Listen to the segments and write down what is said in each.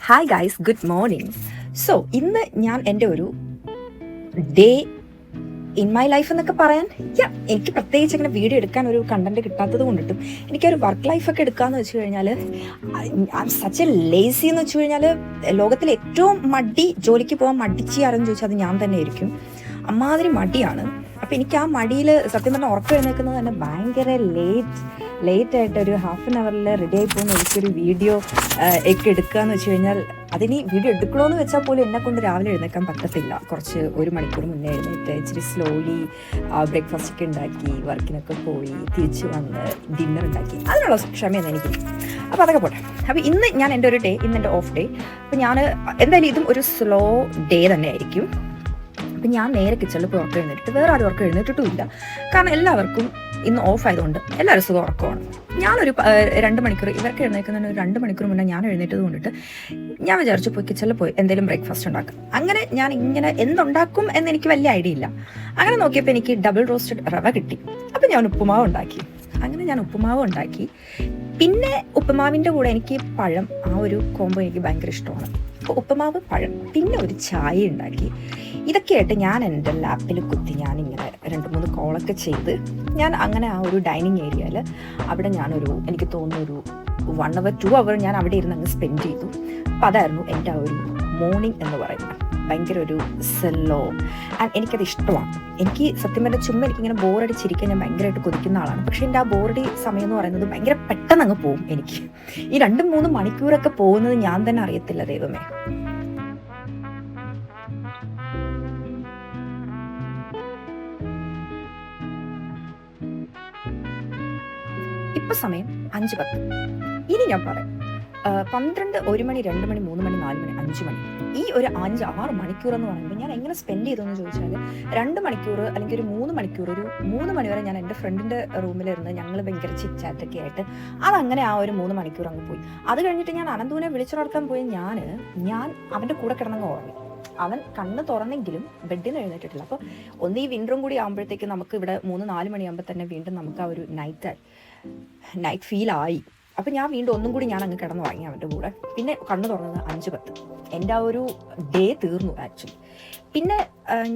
Hi guys, good morning. So ഇന്ന് ഞാൻ എൻ്റെ ഒരു ഡേ ഇൻ മൈ ലൈഫ് എന്നൊക്കെ പറയാൻ എനിക്ക് പ്രത്യേകിച്ച് അങ്ങനെ വീഡിയോ എടുക്കാൻ ഒരു കണ്ടന്റ് കിട്ടാത്തത് കൊണ്ടിട്ടും എനിക്കൊരു വർക്ക് ലൈഫൊക്കെ എടുക്കാമെന്ന് വെച്ച് കഴിഞ്ഞാൽ സച്ച് എ ലേസി എന്ന് വെച്ച് കഴിഞ്ഞാൽ ലോകത്തിൽ ഏറ്റവും മടി ജോലിക്ക് പോകാൻ മടിച്ച് ആരെന്ന് ചോദിച്ചാൽ അത് ഞാൻ തന്നെ ആയിരിക്കും. അമ്മാതിരി മടിയാണ്. അപ്പോൾ എനിക്ക് ആ മടിയിൽ സത്യം പറഞ്ഞാൽ ഉറക്കം എഴുന്നേൽക്കുന്നത് തന്നെ ഭയങ്കര ലേറ്റ് ആയിട്ട് ഒരു ഹാഫ് ആൻ അവറിൽ റെഡി ആയി പോകുന്ന എനിക്കൊരു വീഡിയോ ഒക്കെ എടുക്കുക എന്ന് വെച്ച് കഴിഞ്ഞാൽ അതിന് വീഡിയോ എടുക്കണമെന്ന് വെച്ചാൽ പോലും എന്നെ കൊണ്ട് രാവിലെ എഴുന്നേക്കാൻ പറ്റത്തില്ല. കുറച്ച് ഒരു മണിക്കൂർ മുന്നേ എഴുന്നേറ്റ് ഇച്ചിരി സ്ലോലി ബ്രേക്ക്ഫാസ്റ്റൊക്കെ ഉണ്ടാക്കി വർക്കിനൊക്കെ പോയി തിരിച്ച് വന്ന് ഡിന്നർ ഉണ്ടാക്കി അതിനുള്ള ക്ഷമയെന്ന് എനിക്കില്ല. അപ്പോൾ അതൊക്കെ പോട്ടെ. അപ്പോൾ ഇന്ന് ഞാൻ എൻ്റെ ഒരു ഡേ, ഇന്ന് എൻ്റെ ഓഫ് ഡേ. അപ്പോൾ ഞാൻ എന്തായാലും ഇതും ഒരു സ്ലോ ഡേ തന്നെ ആയിരിക്കും. അപ്പം ഞാൻ നേരെ കിച്ചണിൽ പോയി ഉറക്കം എഴുന്നേറ്റിട്ട് വേറെ ആരും ഉറക്കം എഴുന്നേറ്റിട്ടുമില്ല. കാരണം എല്ലാവർക്കും ഇന്ന് ഓഫ് ആയതുകൊണ്ട് എല്ലാവരും സുഖം ഉറക്കമാണ്. ഞാനൊരു 2 മണിക്കൂർ, ഇവർക്ക് എഴുന്നേൽക്കുന്നതിന് ഒരു 2 മണിക്കൂർ മുന്നേ ഞാൻ എഴുന്നേറ്റത് കൊണ്ടിട്ട് ഞാൻ വിചാരിച്ചു പോയി കിച്ചണിൽ പോയി എന്തെങ്കിലും ബ്രേക്ക്ഫാസ്റ്റ് ഉണ്ടാക്കാം. അങ്ങനെ ഞാൻ ഇങ്ങനെ എന്തുണ്ടാക്കും എന്ന് എനിക്ക് വലിയ ഐഡിയ ഇല്ല. അങ്ങനെ നോക്കിയപ്പോൾ എനിക്ക് ഡബിൾ റോസ്റ്റഡ് റവ കിട്ടി. അപ്പം ഞാൻ ഉപ്പുമാവ് ഉണ്ടാക്കി. അങ്ങനെ ഞാൻ ഉപ്പുമാവ് ഉണ്ടാക്കി. പിന്നെ ഉപ്പുമാവിൻ്റെ കൂടെ എനിക്ക് പഴം, ആ ഒരു കോംബോ എനിക്ക് ഭയങ്കര ഇഷ്ടമാണ്. അപ്പോൾ ഉപ്പുമാവ്, പഴം, പിന്നെ ഒരു ചായ ഉണ്ടാക്കി. ഇതൊക്കെയായിട്ട് ഞാൻ എൻ്റെ ലാപ്പിൽ കുത്തി ഞാനിങ്ങനെ 2-3 കോളൊക്കെ ചെയ്ത് ഞാൻ അങ്ങനെ ആ ഒരു ഡൈനിങ് ഏരിയയിൽ അവിടെ എനിക്ക് തോന്നുന്നു ഒരു 1 hour 2 hour ഞാൻ അവിടെ ഇരുന്ന് അങ്ങ് സ്പെൻഡ് ചെയ്തു. അപ്പോൾ അതായിരുന്നു എൻ്റെ ആ ഒരു മോർണിംഗ് എന്ന് പറയുന്നത്. ഭയങ്കര ഒരു സെല്ലോ ആൻഡ് എനിക്കത് ഇഷ്ടമാണ്. എനിക്ക് സത്യം പറഞ്ഞാൽ ചുമ്മാ എനിക്കിങ്ങനെ ബോറടിച്ചിരിക്കാൻ ഞാൻ ഭയങ്കരമായിട്ട് കൊതിക്കുന്ന ആളാണ്. പക്ഷേ എൻ്റെ ആ ബോറടി സമയം എന്ന് പറയുന്നത് ഭയങ്കര പെട്ടെന്ന് അങ്ങ് പോകും. എനിക്ക് ഈ 2-3 മണിക്കൂറൊക്കെ പോകുന്നത് ഞാൻ തന്നെ അറിയത്തില്ല. ദൈവമേ. ഇപ്പം സമയം 5:10. ഇനി ഞാൻ പറയാം 12, 1 മണി, 2 മണി, 3 മണി, 4 മണി, 5 മണി, ഈ ഒരു 5-6 മണിക്കൂർ എന്ന് പറയുമ്പോൾ ഞാൻ എങ്ങനെ സ്പെൻഡ് ചെയ്തെന്ന് ചോദിച്ചാൽ 2 മണിക്കൂർ അല്ലെങ്കിൽ ഒരു 3 മണിക്കൂർ, ഒരു 3 മണി വരെ ഞാൻ എൻ്റെ ഫ്രണ്ടിൻ്റെ റൂമിലിരുന്ന് ഞങ്ങൾ ഭയങ്കര ചിറ്റാറ്റൊക്കെ ആയിട്ട് അതങ്ങനെ ആ ഒരു 3 മണിക്കൂർ അങ്ങ് പോയി. അത് കഴിഞ്ഞിട്ട് ഞാൻ അനന്തുവിനെ വിളിച്ചുണർത്താൻ പോയി. ഞാൻ അവൻ്റെ കൂടെ കിടന്നങ്ങ് ഉറങ്ങി. അവൻ കണ്ണ് തുറന്നെങ്കിലും ബെഡിൽ നിന്ന് എഴുന്നേറ്റിട്ടില്ല. അപ്പോൾ ഒന്ന് ഈ വിൻ്ററും കൂടി ആകുമ്പോഴത്തേക്ക് നമുക്ക് ഇവിടെ 3-4 മണിയാകുമ്പോൾ തന്നെ വീണ്ടും നമുക്ക് ആ ഒരു നൈറ്റ് ഫീലായി. അപ്പോൾ ഞാൻ വീണ്ടും ഒന്നും കൂടി ഞാൻ അങ്ങ് കിടന്ന് വാങ്ങി അവൻ്റെ കൂടെ. പിന്നെ കണ്ണ് തുറന്നത് 5:10. എൻ്റെ ആ ഒരു ഡേ തീർന്നു ആക്ച്വലി. പിന്നെ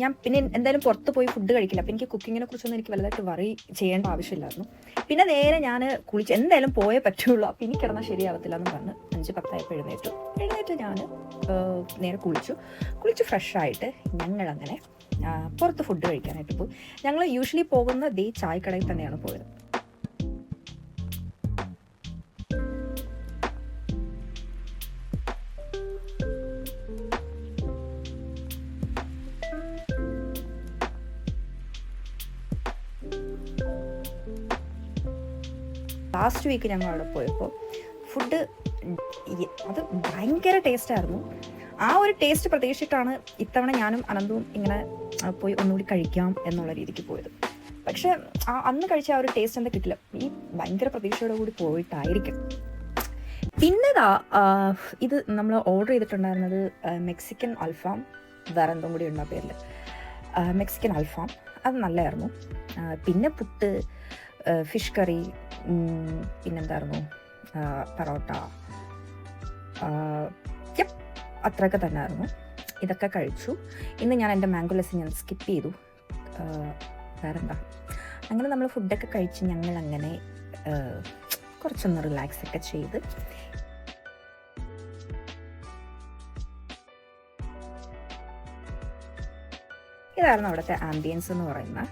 ഞാൻ എന്തായാലും പുറത്ത് പോയി ഫുഡ് കഴിക്കില്ല. അപ്പോൾ എനിക്ക് കുക്കിങ്ങിനെ കുറിച്ചൊന്നും എനിക്ക് വലുതായിട്ട് വറി ചെയ്യേണ്ട ആവശ്യമില്ലായിരുന്നു. പിന്നെ നേരെ ഞാൻ കുളിച്ച് എന്തായാലും പോയേ പറ്റുള്ളൂ. അപ്പോൾ ഇനി കിടന്നാൽ ശരിയാവത്തില്ല എന്ന് പറഞ്ഞ് 5:10 എഴുന്നേറ്റ് ഞാൻ നേരെ കുളിച്ച് ഫ്രഷായിട്ട് ഞങ്ങളങ്ങനെ പുറത്ത് ഫുഡ് കഴിക്കാനായിട്ട് പോയി. ഞങ്ങൾ യൂഷ്വലി പോകുന്ന ചായക്കടയിൽ തന്നെയാണ് പോയത്. ലാസ്റ്റ് വീക്ക് ഞങ്ങൾ അവിടെ പോയപ്പോൾ ഫുഡ് അത് ഭയങ്കര ടേസ്റ്റായിരുന്നു. ആ ഒരു ടേസ്റ്റ് പ്രതീക്ഷിച്ചിട്ടാണ് ഇത്തവണ ഞാനും അനന്തവും ഇങ്ങനെ പോയി ഒന്നുകൂടി കഴിക്കാം എന്നുള്ള രീതിക്ക് പോയത്. പക്ഷേ അന്ന് കഴിച്ച ആ ഒരു ടേസ്റ്റ് എന്താ കിട്ടില്ല. ഈ ഭയങ്കര പ്രതീക്ഷയോടെ കൂടി പോയിട്ടായിരിക്കും. പിന്നെ ഇത് നമ്മൾ ഓർഡർ ചെയ്തിട്ടുണ്ടായിരുന്നത് മെക്സിക്കൻ അൽഫാം, വേറെ എന്തും കൂടി ഉണ്ട് ആ പേരിൽ, മെക്സിക്കൻ അൽഫാം. അത് നല്ലതായിരുന്നു. പിന്നെ പുട്ട്, ഫിഷ് കറി, പിന്നെന്തായിരുന്നു, പൊറോട്ട, അത്രയൊക്കെ തന്നെ ആയിരുന്നു. ഇതൊക്കെ കഴിച്ചു. ഇന്ന് ഞാൻ എൻ്റെ മാംഗോ ലസ്സി ഞാൻ സ്കിപ്പ് ചെയ്തു. വേറെന്താ, അങ്ങനെ നമ്മൾ ഫുഡൊക്കെ കഴിച്ച് ഞങ്ങളങ്ങനെ കുറച്ചൊന്ന് റിലാക്സ് ഒക്കെ ചെയ്ത് ഇതായിരുന്നു അവിടുത്തെ ആംബിയൻസ് എന്ന് പറയുന്നത്.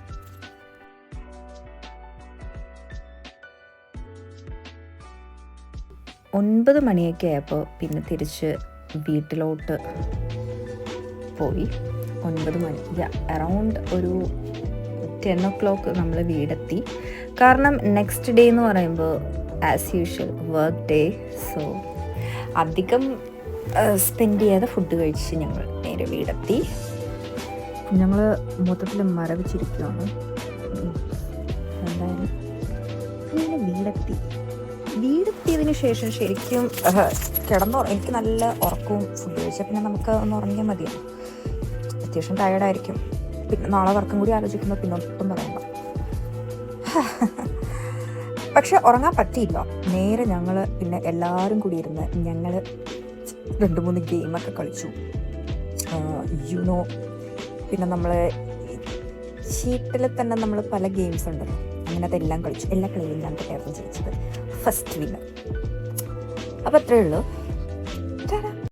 ഒൻപത് മണിയൊക്കെ ആയപ്പോൾ പിന്നെ തിരിച്ച് വീട്ടിലോട്ട് പോയി. 9 മണി അറൗണ്ട് ഒരു 10 o'clock നമ്മൾ വീടെത്തി. കാരണം നെക്സ്റ്റ് ഡേ എന്ന് പറയുമ്പോൾ as usual work day. So അധികം സ്പെൻഡ് ചെയ്യാതെ ഫുഡ് കഴിച്ച് ഞങ്ങൾ നേരെ വീടെത്തി. ഞങ്ങൾ മൊത്തത്തിൽ മരവിച്ചിരിക്കുകയാണ്. എന്തായാലും ഇങ്ങനെ വീടെത്തിയതിന് ശേഷം ശരിക്കും എനിക്ക് നല്ല ഉറക്കവും ഫുഡ് കഴിച്ചാൽ പിന്നെ നമുക്ക് ഒന്ന് ഉറങ്ങിയാൽ മതിയാണ്. അത്യാവശ്യം ടയേർഡായിരിക്കും. പിന്നെ നാളെ വർക്കും കൂടി ആലോചിക്കുമ്പോൾ പിന്നെ ഒട്ടും പറയണ്ട. പക്ഷെ ഉറങ്ങാൻ പറ്റിയില്ല. നേരെ ഞങ്ങൾ പിന്നെ എല്ലാവരും കൂടി ഇരുന്ന് ഞങ്ങൾ 2-3 ഗെയിമൊക്കെ കളിച്ചു. യുനോ, പിന്നെ നമ്മൾ ചീട്ടിൽ തന്നെ നമ്മൾ പല ഗെയിംസ് ഉണ്ടല്ലോ, അങ്ങനെ അതെല്ലാം കളിച്ചു. എല്ലാ കളിയിലും ഞാൻ തന്നെയായിരുന്നു ജയിച്ചത്, ഫസ്റ്റ് വിന്നർ. അപ്പോൾ അത്രയേ ഉള്ളൂ.